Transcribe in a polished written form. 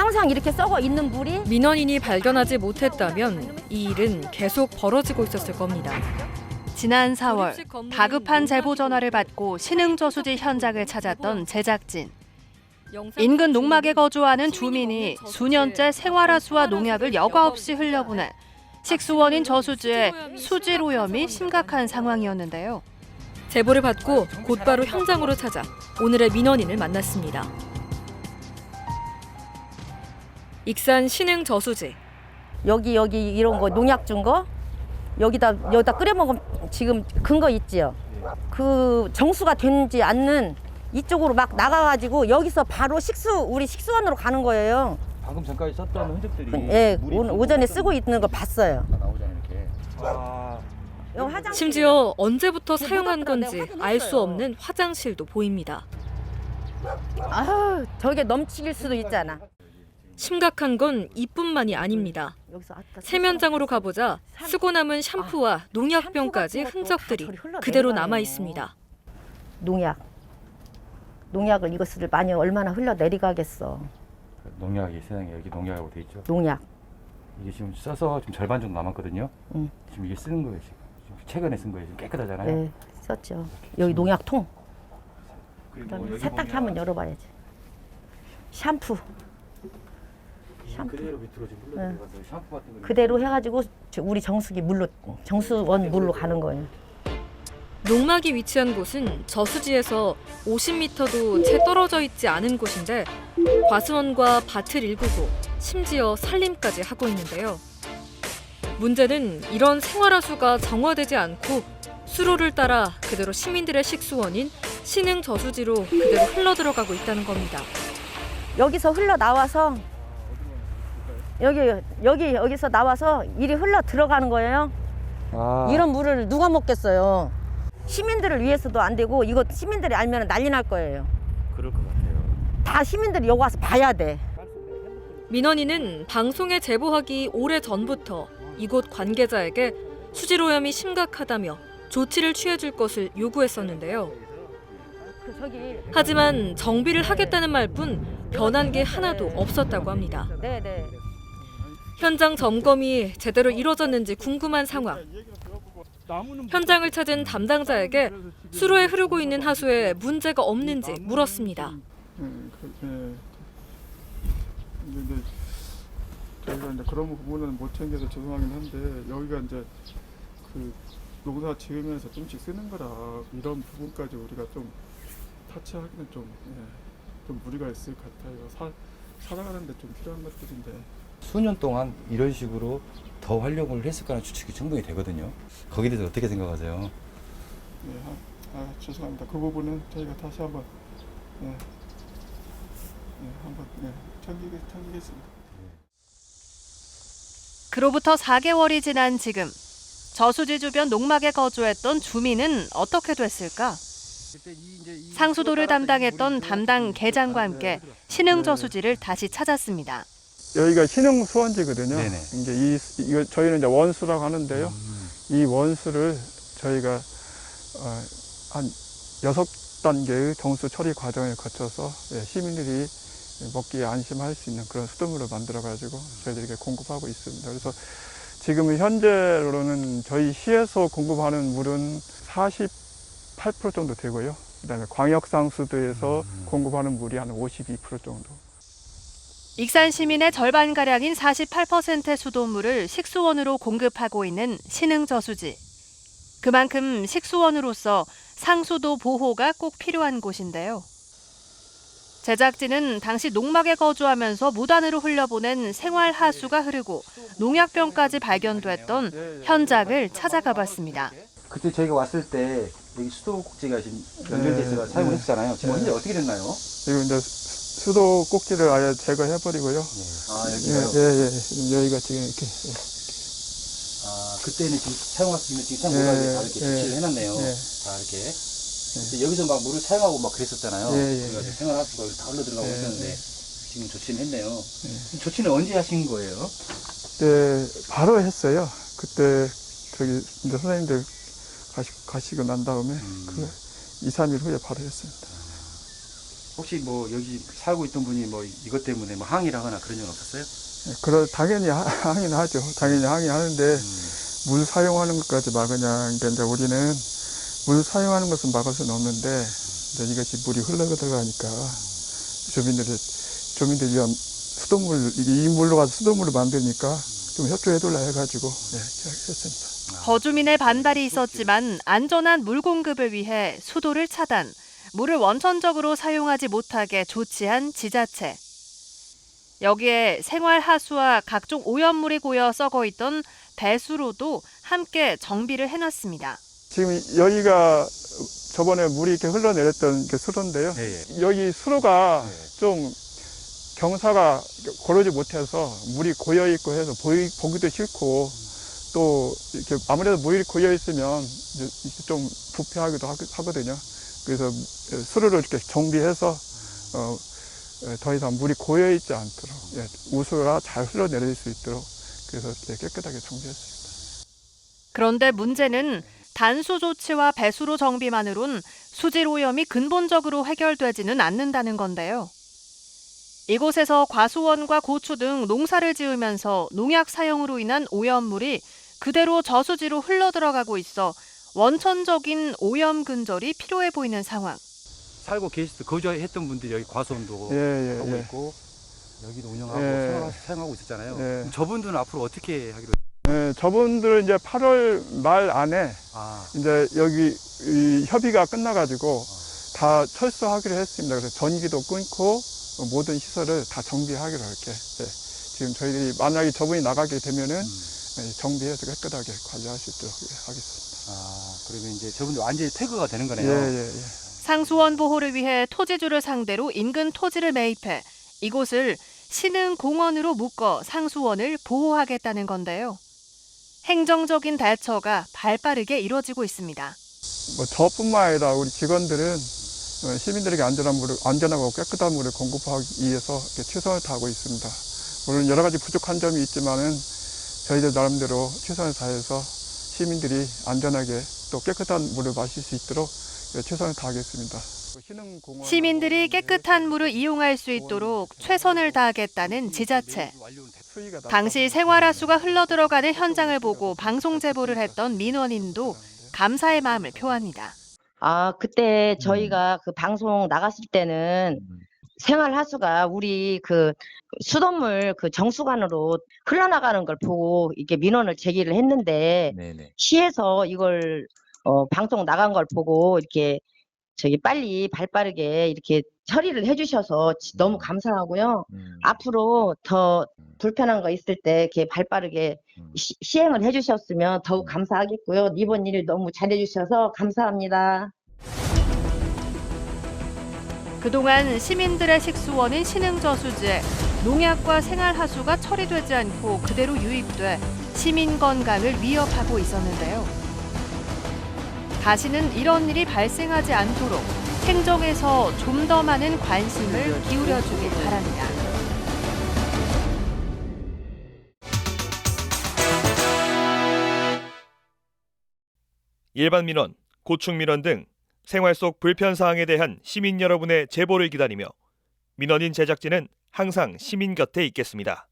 항상 이렇게 썩어 있는 물이 민원인이 발견하지 못했다면 이 일은 계속 벌어지고 있었을 겁니다. 지난 4월 다급한 제보 전화를 받고 신흥저수지 현장을 찾았던 제작진. 인근 농막에 거주하는 주민이 수년째 생활하수와 농약을 여과 없이 흘려보내 식수원인 저수지에 수질 오염이 심각한 상황이었는데요. 제보를 받고 곧바로 현장으로 찾아 오늘의 민원인을 만났습니다. 익산 신흥저수지. 여기 이런 거 농약 준 거 여기다 끓여 먹으면 지금 근거 있지요. 그 정수가 되지 않는 이쪽으로 막 나가가지고 여기서 바로 우리 식수원으로 가는 거예요. 방금 전까지 썼던 흔적들이 예, 오전에 쓰고 있는 거 봤어요. 나오잖아요, 이렇게. 심지어 언제부터 사용한 건지 알 수 없는 화장실도 보입니다. 아, 저게 넘칠 수도 있잖아. 심각한 건 이뿐만이 아닙니다. 세면장으로 가보자 쓰고 남은 샴푸와 농약병까지 흔적들이 그대로 남아 있습니다. 농약을 이것을 많이 얼마나 흘러 내려가겠어. 농약이 세상에 여기 농약이라고 돼 있죠. 농약. 이게 지금 써서 지금 절반 정도 남았거든요. 지금 이게 쓰는 거예요. 지금 최근에 쓴 거예요. 지금 깨끗하잖아요. 네, 썼죠. 여기 농약통. 그리고 그다음에 여기 세탁기 보면 한번 열어봐야지. 샴푸. 그대로 밑으로 지금 흘러 들어가서 샴푸 같은 거 그대로 해가지고 우리 정수원 물로 가는 거예요. 농막이 위치한 곳은 저수지에서 50m도 채 떨어져 있지 않은 곳인데 과수원과 밭을 일구고 심지어 살림까지 하고 있는데요. 문제는 이런 생활하수가 정화되지 않고 수로를 따라 그대로 시민들의 식수원인 신흥저수지로 그대로 흘러들어가고 있다는 겁니다. 여기서 흘러나와서 여기서 나와서 이리 흘러 들어가는 거예요. 이런 물을 누가 먹겠어요. 시민들을 위해서도 안 되고 이거 시민들이 알면 난리 날 거예요. 그럴 것 같아요. 다 시민들이 여기 와서 봐야 돼. 민원인은 방송에 제보하기 오래 전부터 이곳 관계자에게 수질 오염이 심각하다며 조치를 취해줄 것을 요구했었는데요. 하지만 정비를 하겠다는 말뿐 변한 게 하나도 없었다고 합니다. 네. 현장 점검이 제대로 이뤄졌는지 궁금한 상황. 현장을 찾은 담당자에게 수로에 흐르고 있는 하수에 문제가 없는지 물었습니다. 근데 저희가 이제 그런 부분은 못 챙겨서 죄송하긴 한데 여기가 이제 그 농사 지으면서 좀씩 쓰는 거라 이런 부분까지 우리가 좀 타치하기는 좀 무리가 있을 것 같아요. 살아가는데 좀 필요한 것들인데. 수년 동안 이런 식으로 더 활용을 했을 거라는 추측이 충분히 되거든요. 거기에 대해서 어떻게 생각하세요? 죄송합니다. 그 부분은 저희가 다시 한번 챙기겠습니다. 그로부터 4개월이 지난 지금 저수지 주변 농막에 거주했던 주민은 어떻게 됐을까? 상수도를 담당했던 담당 계장과 함께 신흥저수지를 다시 찾았습니다. 여기가 신흥 수원지거든요. 네네. 이제 이거 저희는 이제 원수라고 하는데요. 이 원수를 저희가 한 6단계의 정수 처리 과정을 거쳐서 시민들이 먹기에 안심할 수 있는 그런 수돗물을 만들어가지고 저희들에게 공급하고 있습니다. 그래서 지금 현재로는 저희 시에서 공급하는 물은 48% 정도 되고요. 그다음에 광역상수도에서 공급하는 물이 한 52% 정도. 익산 시민의 절반가량인 48%의 수돗물을 식수원으로 공급하고 있는 신흥저수지. 그만큼 식수원으로서 상수도 보호가 꼭 필요한 곳인데요. 제작진은 당시 농막에 거주하면서 무단으로 흘려보낸 생활하수가 흐르고 농약병까지 발견됐던 현장을 찾아가 봤습니다. 그때 저희가 왔을 때 여기 수도꼭지가 지금 연결돼 있어서 사용을 했잖아요. 지금 현재 어떻게 됐나요? 지금 이제 수도 꼭지를 아예 제거해 버리고요. 여기가요? 여기가 지금 이렇게. 그때는 지금 사용할 수 있는 지금 창고가 다 이렇게 배치를 해놨네요. 다 이렇게. 근데 여기서 막 물을 사용하고 막 그랬었잖아요. 그래가지고 생활하수가 다 흘러 들어가고 했었는데 지금 조치는 했네요. 조치는 언제 하신 거예요? 네, 바로 했어요. 그때 저기 이제 선생님들 가시고 난 다음에 그 2, 3일 후에 바로 했습니다. 혹시 뭐 여기 살고 있던 분이 뭐 이것 때문에 뭐 항의를 하거나 그런 적은 없었어요? 당연히 항의는 하죠. 당연히 항의하는데 물 사용하는 것까지 막으냐. 그러니까 이제 우리는 물 사용하는 것은 막을 수는 없는데 이제 이것이 물이 흘러들어가니까 주민들 위한 수돗물, 이 물로 가서 수돗물을 만드니까 좀 협조해달라 해가지고 했습니다. 거주민의 반발이 있었지만 안전한 물 공급을 위해 수도를 차단, 물을 원천적으로 사용하지 못하게 조치한 지자체. 여기에 생활하수와 각종 오염물이 고여 썩어 있던 배수로도 함께 정비를 해놨습니다. 지금 여기가 저번에 물이 이렇게 흘러내렸던 그 수로인데요. 예. 여기 수로가 예. 좀 경사가 고르지 못해서 물이 고여 있고 해서 보기도 싫고 또 이렇게 아무래도 물이 고여 있으면 좀 부패하기도 하거든요. 그래서 수로를 이렇게 정비해서 더 이상 물이 고여 있지 않도록 우수가 잘 흘러내릴 수 있도록 그래서 깨끗하게 정비했습니다. 그런데 문제는 단수 조치와 배수로 정비만으론 수질 오염이 근본적으로 해결되지는 않는다는 건데요. 이곳에서 과수원과 고추 등 농사를 지으면서 농약 사용으로 인한 오염물이 그대로 저수지로 흘러들어가고 있어 원천적인 오염 근절이 필요해 보이는 상황. 살고 계실 때 거주했던 분들이 여기 과수원도 예, 하고 예. 있고 여기도 운영하고 예. 사용하고 있었잖아요. 예. 그럼 저분들은 앞으로 어떻게 하기로? 네, 저분들은 이제 8월 말 안에 이제 여기 이 협의가 끝나가지고 다 철수하기로 했습니다. 그래서 전기도 끊고 모든 시설을 다 정비하기로 이렇게. 지금 저희들이 만약에 저분이 나가게 되면은 정비해서 깨끗하게 관리할 수 있도록 하겠습니다. 그러면 이제 저분들 완전히 퇴거가 되는 거네요. 예. 상수원 보호를 위해 토지주를 상대로 인근 토지를 매입해 이곳을 신흥공원으로 묶어 상수원을 보호하겠다는 건데요. 행정적인 대처가 발빠르게 이루어지고 있습니다. 뭐 저뿐만 아니라 우리 직원들은 시민들에게 안전하고 깨끗한 물을 공급하기 위해서 이렇게 최선을 다하고 있습니다. 물론 여러 가지 부족한 점이 있지만은 저희들 나름대로 최선을 다해서 시민들이 안전하게 또 깨끗한 물을 마실 수 있도록 최선을 다하겠습니다. 시민들이 깨끗한 물을 이용할 수 있도록 최선을 다하겠다는 지자체. 당시 생활하수가 흘러들어가는 현장을 보고 방송 제보를 했던 민원인도 감사의 마음을 표합니다. 그때 저희가 그 방송 나갔을 때는 생활하수가 우리 그 수돗물 그 정수관으로 흘러나가는 걸 보고 이게 민원을 제기를 했는데 시에서 이걸 방송 나간 걸 보고 이렇게 빨리 발빠르게 이렇게 처리를 해주셔서 너무 감사하고요. 앞으로 더 불편한 거 있을 때 이렇게 발빠르게 시행을 해주셨으면 더욱 감사하겠고요. 이번 일 너무 잘해주셔서 감사합니다. 그동안 시민들의 식수원인 신흥저수지에 농약과 생활하수가 처리되지 않고 그대로 유입돼 시민 건강을 위협하고 있었는데요. 다시는 이런 일이 발생하지 않도록 행정에서 좀 더 많은 관심을 기울여주길 바랍니다. 일반 민원, 고충 민원 등 생활 속 불편 사항에 대한 시민 여러분의 제보를 기다리며 민원인 제작진은 항상 시민 곁에 있겠습니다.